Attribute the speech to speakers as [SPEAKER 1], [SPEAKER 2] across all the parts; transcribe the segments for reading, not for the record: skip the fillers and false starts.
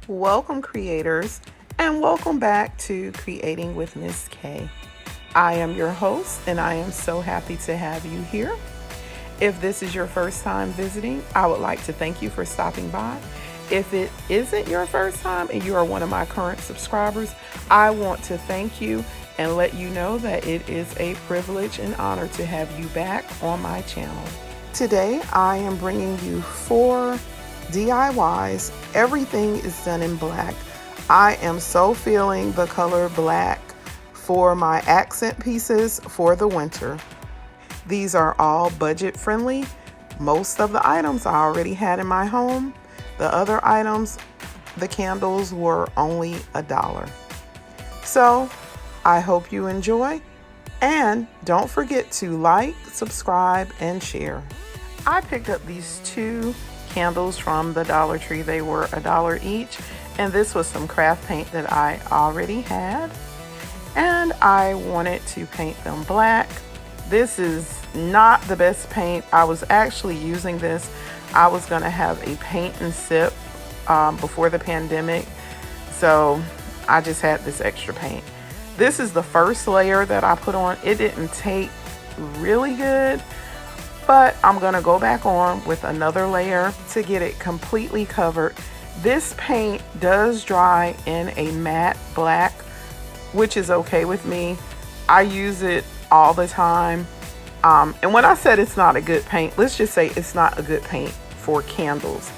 [SPEAKER 1] Welcome creators, and welcome back to Creating with Miss Kaye. I am your host and I am so happy to have you here. If this is your first time visiting, I would like to thank you for stopping by. If it isn't your first time and you are one of my current subscribers, I want to thank you and let you know that it is a privilege and honor to have you back on my channel. Today I am bringing you 4 DIYs. Everything is done in black. I am so feeling the color black for my accent pieces for the winter. These are all budget friendly. Most of the items I already had in my home. The other items, the candles, were only $1. So I hope you enjoy, and don't forget to like, subscribe, and share. I picked up these 2 candles from the Dollar Tree. They were $1 each, and this was some craft paint that I already had, and I wanted to paint them black. This is not the best paint. I was actually using this. I was gonna have a paint and sip before the pandemic, so I just had this extra paint. This is the first layer that I put on. It didn't take really good, but I'm gonna go back on with another layer to get it completely covered. This paint does dry in a matte black, which is okay with me. I use it all the time. And when I said it's not a good paint, let's just say it's not a good paint for candles.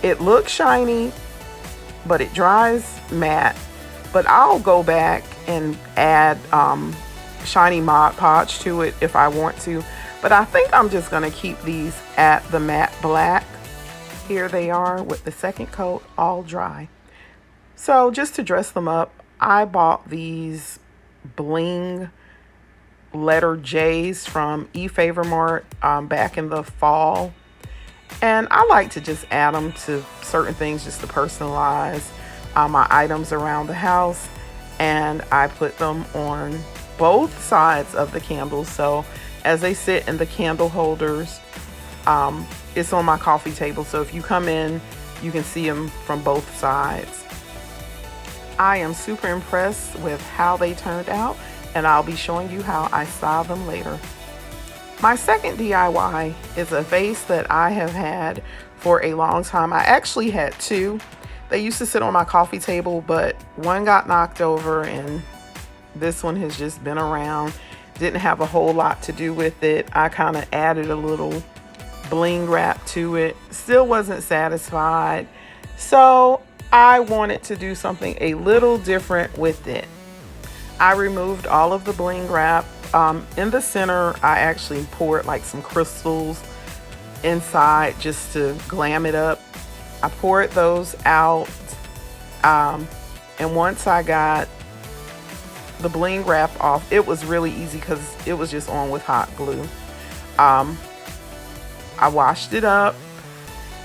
[SPEAKER 1] It looks shiny, but it dries matte. But I'll go back and add shiny Mod Podge to it if I want to. But I think I'm just going to keep these at the matte black. Here they are with the second coat all dry. So just to dress them up, I bought these bling letter J's from eFavorMart back in the fall. And I like to just add them to certain things just to personalize my items around the house. And I put them on both sides of the candles. So as they sit in the candle holders, it's on my coffee table. So if you come in, you can see them from both sides. I am super impressed with how they turned out, and I'll be showing you how I style them later. My second DIY is a vase that I have had for a long time. I actually had 2. They used to sit on my coffee table, but one got knocked over and this one has just been around. Didn't have a whole lot to do with it. I kind of added a little bling wrap to it. Still wasn't satisfied. So I wanted to do something a little different with it. I removed all of the bling wrap. In the center, I actually poured like some crystals inside just to glam it up. I poured those out. And once I got the bling wrap off, it was really easy because it was just on with hot glue. I washed it up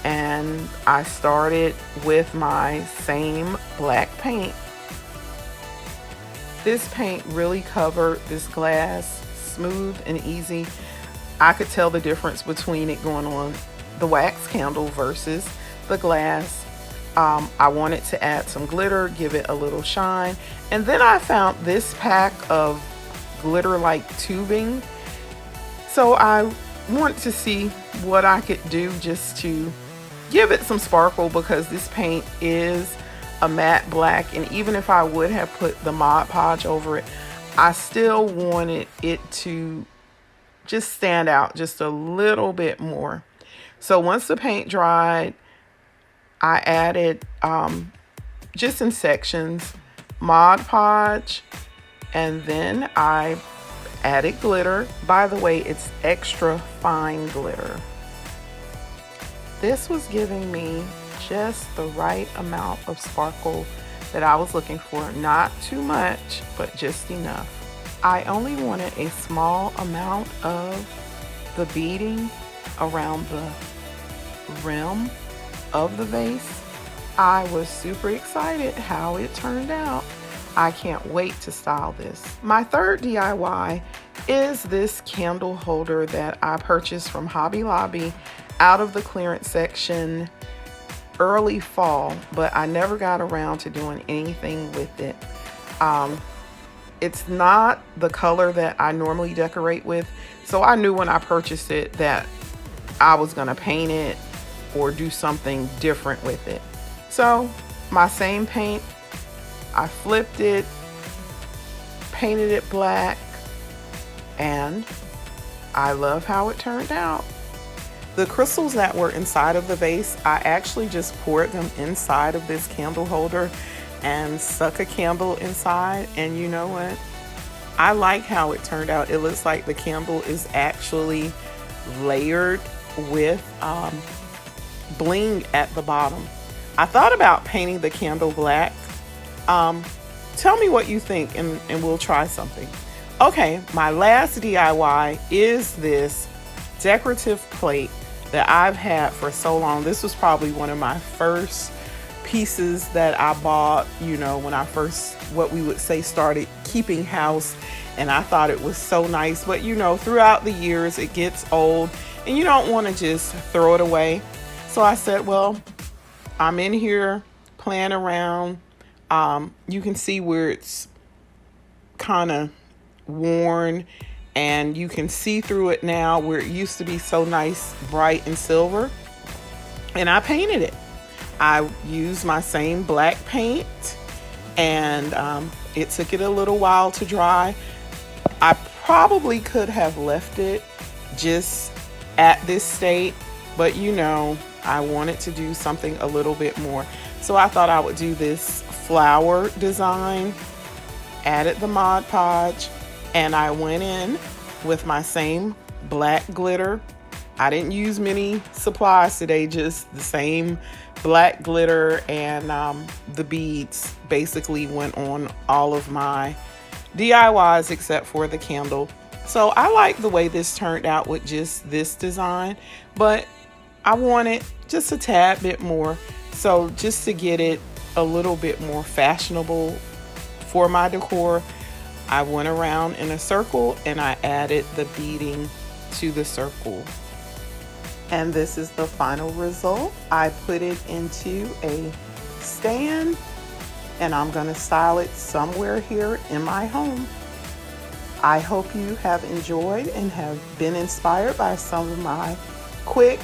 [SPEAKER 1] and I started with my same black paint. This paint really covered this glass smooth and easy. I could tell the difference between it going on the wax candle versus the glass. I wanted to add some glitter, give it a little shine. And then I found this pack of glitter-like tubing. So I want to see what I could do just to give it some sparkle, because this paint is a matte black. And even if I would have put the Mod Podge over it, I still wanted it to just stand out just a little bit more. So once the paint dried, I added, just in sections, Mod Podge, and then I added glitter. By the way, it's extra fine glitter. This was giving me just the right amount of sparkle that I was looking for. Not too much, but just enough. I only wanted a small amount of the beading around the rim of the vase. I was super excited how it turned out. I can't wait to style this. My third DIY is this candle holder that I purchased from Hobby Lobby out of the clearance section early fall, but I never got around to doing anything with it. It's not the color that I normally decorate with, so I knew when I purchased it that I was going to paint it or do something different with it. So my same paint, I flipped it, painted it black, and I love how it turned out. The crystals that were inside of the vase, I actually just poured them inside of this candle holder and stuck a candle inside. And you know what? I like how it turned out. It looks like the candle is actually layered with bling at the bottom. I thought about painting the candle black. Tell me what you think, and we'll try something. Okay, my last DIY is this decorative plate that I've had for so long. This was probably one of my first pieces that I bought, you know, when I first, what we would say, started keeping house. And I thought it was so nice. But, you know, throughout the years, it gets old and you don't want to just throw it away. So I said, well, I'm in here playing around. You can see where it's kind of worn, and you can see through it now where it used to be so nice, bright and silver. And I painted it. I used my same black paint, and it took it a little while to dry. I probably could have left it just at this state, but you know, I wanted to do something a little bit more. So I thought I would do this flower design, added the Mod Podge, and I went in with my same black glitter. I didn't use many supplies today, just the same black glitter, and the beads basically went on all of my DIYs except for the candle. So I like the way this turned out with just this design, but I wanted just a tad bit more. So just to get it a little bit more fashionable for my decor, I went around in a circle and I added the beading to the circle. And this is the final result. I put it into a stand and I'm going to style it somewhere here in my home. I hope you have enjoyed and have been inspired by some of my quick,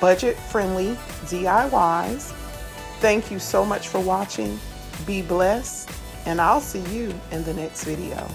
[SPEAKER 1] budget-friendly DIYs. Thank you so much for watching. Be blessed, and I'll see you in the next video.